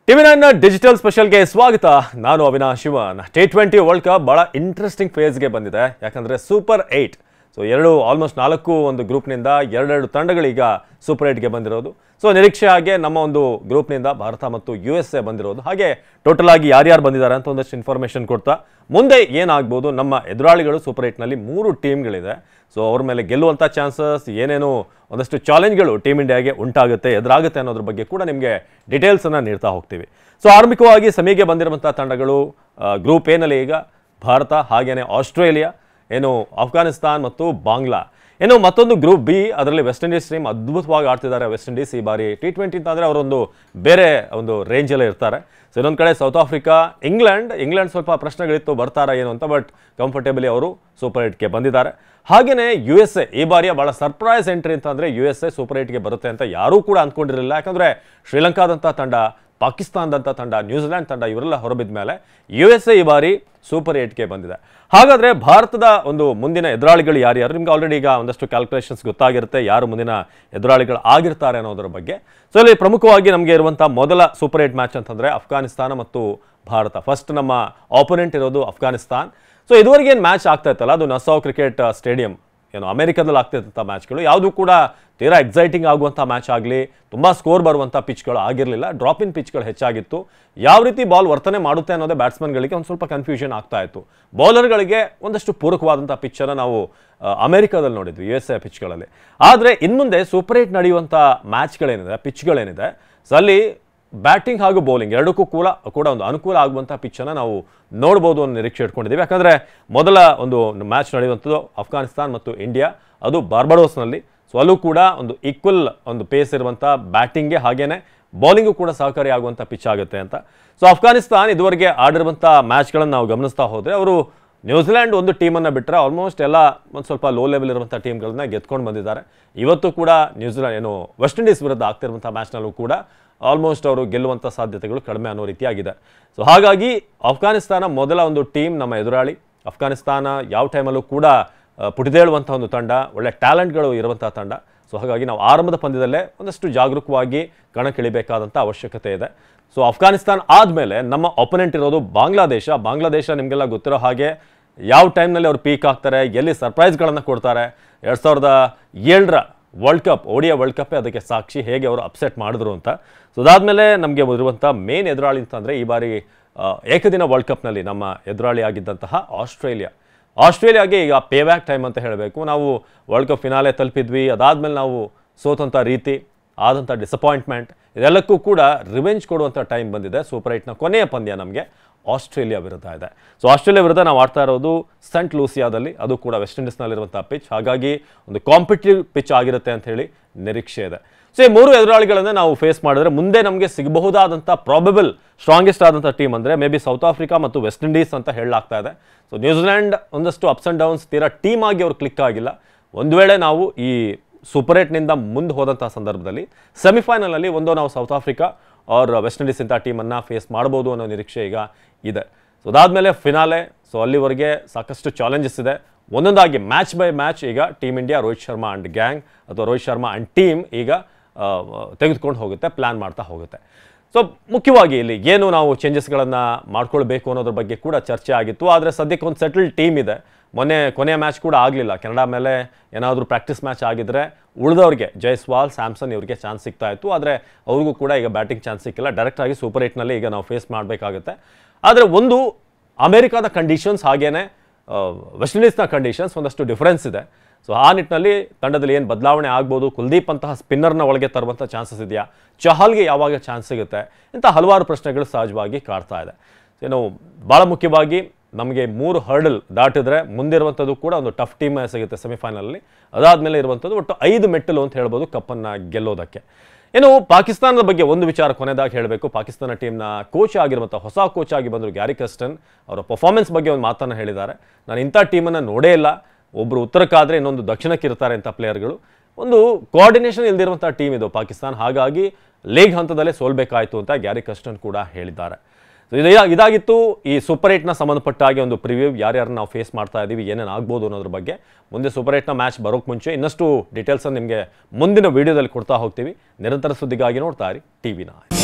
ಟಿವಿ9 digital ಸ್ಪೆಷಲ್ಗೆ ಸ್ವಾಗತ. ನಾನು ಅವಿನಾಶ್ ಶಿವನ್. T20 world cup ಬಹಳ ಇಂಟ್ರೆಸ್ಟಿಂಗ್ ಫೇಸ್ಗೆ ಬಂದಿದೆ. ಯಾಕಂದ್ರೆ ಸೂಪರ್ 8 ಆಲ್ಮೋಸ್ಟ್ 4 ಒಂದು ಗ್ರೂಪ್ನಿಂದ ಎರಡು ತಂಡಗಳೀಗ ಸೂಪರ್ 8ಗೆ ಬಂದಿರೋದು. ನಿರೀಕ್ಷೆ ಹಾಗೆ ನಮ್ಮ ಒಂದು ಗ್ರೂಪ್ನಿಂದ ಭಾರತ ಮತ್ತು USA ಬಂದಿರೋದು. ಹಾಗೆ ಟೋಟಲ್ ಆಗಿ ಯಾರ್ಯಾರು ಬಂದಿದ್ದಾರೆ ಅಂತ ಒಂದಷ್ಟು ಇನ್ಫಾರ್ಮೇಷನ್ ಕೊಡ್ತಾ ಮುಂದೆ ಏನಾಗ್ಬೋದು, ನಮ್ಮ ಎದುರಾಳಿಗಳು ಸೂಪರ್ 8ನಲ್ಲಿ 3 ಟೀಮ್ಗಳಿದೆ. ಅವ್ರ ಮೇಲೆ ಗೆಲ್ಲುವಂಥ ಚಾನ್ಸಸ್ ಏನೇನು ಒಂದಷ್ಟು ಚಾಲೆಂಜ್ಗಳು ಟೀಮ್ ಇಂಡಿಯಾಗೆ ಉಂಟಾಗುತ್ತೆ, ಎದುರಾಗುತ್ತೆ ಅನ್ನೋದ್ರ ಬಗ್ಗೆ ಕೂಡ ನಿಮಗೆ ಡೀಟೇಲ್ಸನ್ನು ನೀಡ್ತಾ ಹೋಗ್ತೀವಿ. ಆರಂಭಿಕವಾಗಿ ಸೆಮಿಗೆ ಬಂದಿರುವಂಥ ತಂಡಗಳು ಗ್ರೂಪ್ ಎನಲ್ಲಿ ಈಗ ಭಾರತ, ಹಾಗೇನೆ ಆಸ್ಟ್ರೇಲಿಯಾ, ಏನು ಅಫ್ಘಾನಿಸ್ತಾನ್ ಮತ್ತು ಬಾಂಗ್ಲಾ. ಏನು ಮತ್ತೊಂದು ಗ್ರೂಪ್ ಬಿ, ಅದರಲ್ಲಿ ವೆಸ್ಟ್ ಇಂಡೀಸ್ ಟೀಮ್ ಅದ್ಭುತವಾಗಿ ಆಡ್ತಿದ್ದಾರೆ. ವೆಸ್ಟ್ ಇಂಡೀಸ್ ಈ ಬಾರಿ T20 ಅಂತಂದರೆ ಅವರೊಂದು ಬೇರೆ ಒಂದು ರೇಂಜಲ್ಲೇ ಇರ್ತಾರೆ. ಇನ್ನೊಂದು ಕಡೆ ಸೌತ್ ಆಫ್ರಿಕಾ, ಇಂಗ್ಲೆಂಡ್ ಸ್ವಲ್ಪ ಪ್ರಶ್ನೆಗಳಿತ್ತು ಬರ್ತಾರಾ ಏನು ಅಂತ, ಬಟ್ ಕಂಫರ್ಟೇಬಲಿ ಅವರು ಸೂಪರ್ 8ಗೆ ಬಂದಿದ್ದಾರೆ. ಹಾಗೆಯೇ USA ಈ ಬಾರಿಯ ಭಾಳ ಸರ್ಪ್ರೈಸ್ ಎಂಟ್ರಿ ಅಂತಂದರೆ USA ಸೂಪರ್ 8ಗೆ ಬರುತ್ತೆ ಅಂತ ಯಾರೂ ಕೂಡ ಅಂದ್ಕೊಂಡಿರಲಿಲ್ಲ. ಯಾಕಂದರೆ ಶ್ರೀಲಂಕಾದಂಥ ತಂಡ, ಪಾಕಿಸ್ತಾನದಂಥ ತಂಡ, ನ್ಯೂಜಿಲೆಂಡ್ ತಂಡ ಇವರೆಲ್ಲ ಹೊರಬಿದ್ದ ಮೇಲೆ USA ಈ ಬಾರಿ ಸೂಪರ್ 8ಗೆ ಬಂದಿದೆ. ಹಾಗಾದರೆ ಭಾರತದ ಒಂದು ಮುಂದಿನ ಎದುರಾಳಿಗಳು ಯಾರ್ಯಾರು, ನಿಮ್ಗೆ ಆಲ್ರೆಡಿ ಈಗ ಒಂದಷ್ಟು ಕ್ಯಾಲ್ಕುಲೇಷನ್ಸ್ ಗೊತ್ತಾಗಿರುತ್ತೆ ಯಾರು ಮುಂದಿನ ಎದುರಾಳಿಗಳು ಆಗಿರ್ತಾರೆ ಅನ್ನೋದ್ರ ಬಗ್ಗೆ. ಇಲ್ಲಿ ಪ್ರಮುಖವಾಗಿ ನಮಗೆ ಇರುವಂಥ ಮೊದಲ ಸೂಪರ್ 8 ಮ್ಯಾಚ್ ಅಂತಂದರೆ ಅಫ್ಘಾನಿಸ್ತಾನ ಮತ್ತು ಭಾರತ. ಫಸ್ಟ್ ನಮ್ಮ ಆಪೋನೆಂಟ್ ಇರೋದು ಅಫ್ಘಾನಿಸ್ತಾನ್. ಇದುವರೆಗೆ ಏನು ಮ್ಯಾಚ್ ಆಗ್ತಾ ಇತ್ತಲ್ಲ, ಅದು ನಸಾವ್ ಕ್ರಿಕೆಟ್ ಸ್ಟೇಡಿಯಂ, ಏನು ಅಮೆರಿಕದಲ್ಲಿ ಆಗ್ತಿದ್ದಂಥ ಮ್ಯಾಚ್ಗಳು ಯಾವುದು ಕೂಡ ತೀರಾ ಎಕ್ಸೈಟಿಂಗ್ ಆಗುವಂಥ ಮ್ಯಾಚ್ ಆಗಲಿ, ತುಂಬ ಸ್ಕೋರ್ ಬರುವಂಥ ಪಿಚ್ಗಳು ಆಗಿರಲಿಲ್ಲ. ಡ್ರಾಪ್ ಇನ್ ಪಿಚ್ಗಳು ಹೆಚ್ಚಾಗಿತ್ತು. ಯಾವ ರೀತಿ ಬಾಲ್ ವರ್ತನೆ ಮಾಡುತ್ತೆ ಅನ್ನೋದೇ ಬ್ಯಾಟ್ಸ್ಮನ್ಗಳಿಗೆ ಒಂದು ಸ್ವಲ್ಪ ಕನ್ಫ್ಯೂಷನ್ ಆಗ್ತಾ ಇತ್ತು. ಬೌಲರ್ಗಳಿಗೆ ಒಂದಷ್ಟು ಪೂರಕವಾದಂಥ ಪಿಚ್ಚನ್ನು ನಾವು ಅಮೆರಿಕದಲ್ಲಿ ನೋಡಿದ್ವಿ, USA ಪಿಚ್ಗಳಲ್ಲಿ. ಆದರೆ ಇನ್ಮುಂದೆ ಸೂಪರ್ 8 ನಡೆಯುವಂಥ ಮ್ಯಾಚ್ಗಳೇನಿದೆ, ಪಿಚ್ಗಳೇನಿದೆ, ಅಲ್ಲಿ ಬ್ಯಾಟಿಂಗ್ ಹಾಗೂ ಬೌಲಿಂಗ್ ಎರಡಕ್ಕೂ ಕೂಡ ಒಂದು ಅನುಕೂಲ ಆಗುವಂಥ ಪಿಚ್ಚನ್ನು ನಾವು ನೋಡ್ಬೋದು ಅನ್ನೋ ನಿರೀಕ್ಷೆ ಇಟ್ಕೊಂಡಿದ್ದೀವಿ. ಯಾಕಂದರೆ ಮೊದಲ ಒಂದು ಮ್ಯಾಚ್ ನಡೆಯುವಂಥದ್ದು ಅಫ್ಘಾನಿಸ್ತಾನ್ ಮತ್ತು ಇಂಡಿಯಾ, ಅದು ಬಾರ್ಬಡೋಸ್ನಲ್ಲಿ. ಅಲ್ಲೂ ಕೂಡ ಒಂದು ಈಕ್ವಲ್ ಒಂದು ಪೇಸ್ ಇರುವಂಥ ಬ್ಯಾಟಿಂಗ್ಗೆ ಹಾಗೇನೆ ಬೌಲಿಂಗು ಕೂಡ ಸಹಕಾರಿ ಆಗುವಂಥ ಪಿಚ್ ಆಗುತ್ತೆ ಅಂತ. ಅಫ್ಘಾನಿಸ್ತಾನ್ ಇದುವರೆಗೆ ಆಡಿರುವಂಥ ಮ್ಯಾಚ್ಗಳನ್ನು ನಾವು ಗಮನಿಸ್ತಾ ಹೋದರೆ ಅವರು ನ್ಯೂಜಿಲೆಂಡ್ ಒಂದು ಟೀಮನ್ನು ಬಿಟ್ಟರೆ ಆಲ್ಮೋಸ್ಟ್ ಎಲ್ಲ ಒಂದು ಸ್ವಲ್ಪ ಲೋ ಲೆವೆಲ್ ಇರುವಂಥ ಟೀಮ್ಗಳನ್ನ ಗೆದ್ಕೊಂಡು ಬಂದಿದ್ದಾರೆ. ಇವತ್ತು ಕೂಡ ನ್ಯೂಜಿಲೆಂಡ್ ವೆಸ್ಟ್ ಇಂಡೀಸ್ ವಿರುದ್ಧ ಆಗ್ತಿರುವಂಥ ಮ್ಯಾಚ್ನಲ್ಲೂ ಕೂಡ ಆಲ್ಮೋಸ್ಟ್ ಅವರು ಗೆಲ್ಲುವಂಥ ಸಾಧ್ಯತೆಗಳು ಕಡಿಮೆ ಅನ್ನೋ ರೀತಿಯಾಗಿದೆ. ಹಾಗಾಗಿ ಅಫ್ಘಾನಿಸ್ತಾನ ಮೊದಲ ಒಂದು ಟೀಮ್ ನಮ್ಮ ಎದುರಾಳಿ. ಅಫ್ಘಾನಿಸ್ತಾನ ಯಾವ ಟೈಮಲ್ಲೂ ಕೂಡ ಪುಟಿದೇಳುವಂಥ ಒಂದು ತಂಡ, ಒಳ್ಳೆ ಟ್ಯಾಲೆಂಟ್ಗಳು ಇರುವಂಥ ತಂಡ. ಹಾಗಾಗಿ ನಾವು ಆರಂಭದ ಪಂದ್ಯದಲ್ಲೇ ಒಂದಷ್ಟು ಜಾಗರೂಕವಾಗಿ ಕಣಕ್ಕಿಳಿಬೇಕಾದಂಥ ಅವಶ್ಯಕತೆ ಇದೆ. ಅಫ್ಘಾನಿಸ್ತಾನ್ ಆದಮೇಲೆ ನಮ್ಮ ಅಪೋನೆಂಟ್ ಇರೋದು ಬಾಂಗ್ಲಾದೇಶ ನಿಮಗೆಲ್ಲ ಗೊತ್ತಿರೋ ಹಾಗೆ ಯಾವ ಟೈಮ್ನಲ್ಲಿ ಅವ್ರು ಪೀಕ್ ಆಗ್ತಾರೆ, ಎಲ್ಲಿ ಸರ್ಪ್ರೈಸ್ಗಳನ್ನು ಕೊಡ್ತಾರೆ. 2007ರ ವರ್ಲ್ಡ್ ಕಪ್, ODI ವರ್ಲ್ಡ್ ಕಪ್ಪೇ ಅದಕ್ಕೆ ಸಾಕ್ಷಿ, ಹೇಗೆ ಅವರು ಅಪ್ಸೆಟ್ ಮಾಡಿದ್ರು ಅಂತ. ಅದಾದಮೇಲೆ ನಮಗೆ ಇರುವಂಥ ಮೇನ್ ಎದುರಾಳಿ ಅಂತಂದರೆ ಈ ಬಾರಿ ಏಕದಿನ ವರ್ಲ್ಡ್ ಕಪ್ನಲ್ಲಿ ನಮ್ಮ ಎದುರಾಳಿ ಆಗಿದ್ದಂತಹ ಆಸ್ಟ್ರೇಲಿಯಾಗೆ ಈಗ ಪೇ ಬ್ಯಾಕ್ ಟೈಮ್ ಅಂತ ಹೇಳಬೇಕು. ನಾವು ವರ್ಲ್ಡ್ ಕಪ್ ಫಿನಾಲೆ ತಲುಪಿದ್ವಿ, ಅದಾದಮೇಲೆ ನಾವು ಸೋತಂಥ ರೀತಿ, ಆದಂಥ ಡಿಸಪಾಯಿಂಟ್ಮೆಂಟ್, ಇದೆಲ್ಲಕ್ಕೂ ಕೂಡ ರಿವೆಂಜ್ ಕೊಡುವಂಥ ಟೈಮ್ ಬಂದಿದೆ. ಸೂಪರ್ 8ನ ಕೊನೆಯ ಪಂದ್ಯ ನಮಗೆ ಆಸ್ಟ್ರೇಲಿಯಾ ವಿರುದ್ಧ ಇದೆ. ಆಸ್ಟ್ರೇಲಿಯಾ ವಿರುದ್ಧ ನಾವು ಆಡ್ತಾ ಇರೋದು ಸೆಂಟ್ ಲೂಸಿಯಾದಲ್ಲಿ, ಅದು ಕೂಡ ವೆಸ್ಟ್ ಇಂಡೀಸ್ನಲ್ಲಿರುವಂಥ ಪಿಚ್. ಹಾಗಾಗಿ ಒಂದು ಕಾಂಪಿಟೇಟಿವ್ ಪಿಚ್ ಆಗಿರುತ್ತೆ ಅಂತ ಹೇಳಿ ನಿರೀಕ್ಷೆ ಇದೆ. ಈ 3 ಎದುರಾಳಿಗಳನ್ನೇ ನಾವು ಫೇಸ್ ಮಾಡಿದ್ರೆ ಮುಂದೆ ನಮಗೆ ಸಿಗಬಹುದಾದಂಥ ಪ್ರಾಬಬಲ್ ಸ್ಟ್ರಾಂಗೆಸ್ಟ್ ಆದಂಥ ಟೀಮ್ ಅಂದರೆ ಮೇ ಬಿ ಸೌತ್ ಆಫ್ರಿಕಾ ಮತ್ತು ವೆಸ್ಟ್ ಇಂಡೀಸ್ ಅಂತ ಹೇಳಲಾಗ್ತಾ ಇದೆ. ನ್ಯೂಜಿಲೆಂಡ್ ಒಂದಷ್ಟು ಅಪ್ಸ್ ಆ್ಯಂಡ್ ಡೌನ್ಸ್, ತೀರಾ ಟೀಮ್ ಆಗಿ ಅವ್ರು ಕ್ಲಿಕ್ ಆಗಿಲ್ಲ. ಒಂದು ವೇಳೆ ನಾವು ಈ ಸೂಪರ್ 8ನಿಂದ ಮುಂದೆ ಹೋದಂಥ ಸಂದರ್ಭದಲ್ಲಿ ಸೆಮಿಫೈನಲಲ್ಲಿ ನಾವು South Africa or West Indies ಇಂಥ ಟೀಮನ್ನು ಫೇಸ್ ಮಾಡ್ಬೋದು ಅನ್ನೋ ನಿರೀಕ್ಷೆ ಈಗ ಇದೆ. ಅದಾದಮೇಲೆ ಫಿನಾಲೆ, ಅಲ್ಲಿವರೆಗೆ ಸಾಕಷ್ಟು ಚಾಲೆಂಜಸ್ ಇದೆ. ಒಂದೊಂದಾಗಿ ಮ್ಯಾಚ್ ಬೈ ಮ್ಯಾಚ್ ಈಗ team India, Rohit Sharma and gang ಅಥವಾ ರೋಹಿತ್ ಶರ್ಮಾ ಆ್ಯಂಡ್ ಟೀಮ್ ಈಗ ತೆಗೆದುಕೊಂಡು ಹೋಗುತ್ತೆ, ಪ್ಲ್ಯಾನ್ ಮಾಡ್ತಾ ಹೋಗುತ್ತೆ. ಮುಖ್ಯವಾಗಿ ಇಲ್ಲಿ ಏನು ನಾವು ಚೇಂಜಸ್ಗಳನ್ನು ಮಾಡ್ಕೊಳ್ಬೇಕು ಅನ್ನೋದ್ರ ಬಗ್ಗೆ ಕೂಡ ಚರ್ಚೆ ಆಗಿತ್ತು. ಆದರೆ ಸದ್ಯಕ್ಕೆ ಒಂದು ಸೆಟಲ್ಡ್ ಟೀಮ್ ಇದೆ. ಕೊನೆಯ ಮ್ಯಾಚ್ ಕೂಡ ಆಗಲಿಲ್ಲ. ಕೆನಡಾ ಮೇಲೆ ಏನಾದರೂ ಪ್ರಾಕ್ಟೀಸ್ ಮ್ಯಾಚ್ ಆಗಿದ್ರೆ ಉಳಿದವ್ರಿಗೆ ಜೈಸ್ವಾಲ್, ಸ್ಯಾಮ್ಸನ್ ಇವರಿಗೆ ಚಾನ್ಸ್ ಸಿಗ್ತಾ ಇತ್ತು. ಆದರೆ ಅವ್ರಿಗೂ ಕೂಡ ಈಗ ಬ್ಯಾಟಿಂಗ್ ಚಾನ್ಸ್ ಸಿಕ್ಕಿಲ್ಲ. ಡೈರೆಕ್ಟಾಗಿ ಸೂಪರ್ 8ನಲ್ಲಿ ಈಗ ನಾವು ಫೇಸ್ ಮಾಡಬೇಕಾಗುತ್ತೆ. ಆದರೆ ಒಂದು ಅಮೆರಿಕಾದ ಕಂಡೀಷನ್ಸ್ ಹಾಗೇನೆ ವೆಸ್ಟ್ ಇಂಡೀಸ್ನ ಕಂಡೀಷನ್ಸ್ ಒಂದಷ್ಟು ಡಿಫರೆನ್ಸ್ ಇದೆ. ಆ ನಿಟ್ಟಿನಲ್ಲಿ ತಂಡದಲ್ಲಿ ಏನು ಬದಲಾವಣೆ ಆಗ್ಬೋದು, ಕುಲ್ದೀಪ್ ಅಂತಹ ಸ್ಪಿನ್ನರ್ನ ಒಳಗೆ ತರುವಂಥ ಚಾನ್ಸಸ್ ಇದೆಯಾ, ಚಹಲ್ಗೆ ಯಾವಾಗ ಚಾನ್ಸ್ ಸಿಗುತ್ತೆ, ಇಂಥ ಹಲವಾರು ಪ್ರಶ್ನೆಗಳು ಸಹಜವಾಗಿ ಕಾಡ್ತಾ ಇದೆ. ಭಾಳ ಮುಖ್ಯವಾಗಿ ನಮಗೆ 3 ಹರ್ಡಲ್ ದಾಟಿದ್ರೆ ಮುಂದಿರುವಂಥದ್ದು ಕೂಡ ಒಂದು ಟಫ್ ಟೀಮ್ ಸಿಗುತ್ತೆ ಸೆಮಿಫೈನಲಲ್ಲಿ. ಅದಾದಮೇಲೆ ಇರುವಂಥದ್ದು ಒಟ್ಟು 5 ಮೆಟ್ಟಲು ಅಂತ ಹೇಳ್ಬೋದು ಕಪ್ಪನ್ನು ಗೆಲ್ಲೋದಕ್ಕೆ. ಪಾಕಿಸ್ತಾನದ ಬಗ್ಗೆ ಒಂದು ವಿಚಾರ ಕೊನೆಯದಾಗಿ ಹೇಳಬೇಕು. ಪಾಕಿಸ್ತಾನ ಟೀಮ್ನ ಕೋಚ್ ಆಗಿರುವಂಥ ಹೊಸ ಕೋಚ್ ಆಗಿ ಬಂದರು ಗ್ಯಾರಿ ಕಸ್ಟನ್, ಅವರ ಪರ್ಫಾರ್ಮೆನ್ಸ್ ಬಗ್ಗೆ ಒಂದು ಮಾತನ್ನು ಹೇಳಿದ್ದಾರೆ. ನಾನು ಇಂಥ ಟೀಮನ್ನು ನೋಡೇ ಇಲ್ಲ, ಒಬ್ಬರು ಉತ್ತರಕ್ಕಾದರೆ ಇನ್ನೊಂದು ದಕ್ಷಿಣಕ್ಕೆ ಇರ್ತಾರೆ ಅಂತ ಪ್ಲೇಯರ್ಗಳು. ಒಂದು ಕೋಆರ್ಡಿನೇಷನ್ ಇಲ್ದಿರುವಂಥ ಟೀಮ್ ಇದು ಪಾಕಿಸ್ತಾನ. ಹಾಗಾಗಿ ಲೀಗ್ ಹಂತದಲ್ಲೇ ಸೋಲ್ಬೇಕಾಯಿತು ಅಂತ ಗ್ಯಾರಿ ಕಸ್ಟನ್ ಕೂಡ ಹೇಳಿದ್ದಾರೆ. ಇದಾಗಿತ್ತು ಈ ಸೂಪರ್ 8ನ ಸಂಬಂಧಪಟ್ಟ ಹಾಗೆ ಒಂದು ಪ್ರಿವ್ಯೂ. ಯಾರ್ಯಾರು ನಾವು ಫೇಸ್ ಮಾಡ್ತಾ ಇದ್ದೀವಿ, ಏನೇನು ಆಗ್ಬೋದು ಅನ್ನೋದ್ರ ಬಗ್ಗೆ. ಮುಂದೆ ಸೂಪರ್ 8ನ ಮ್ಯಾಚ್ ಬರೋಕ್ಕೆ ಮುಂಚೆ ಇನ್ನಷ್ಟು ಡೀಟೇಲ್ಸನ್ನು ನಿಮಗೆ ಮುಂದಿನ ವೀಡಿಯೋದಲ್ಲಿ ಕೊಡ್ತಾ ಹೋಗ್ತೀವಿ. ನಿರಂತರ ಸುದ್ದಿಗಾಗಿ ನೋಡ್ತಾ ಇರಿ ಟಿವಿ9.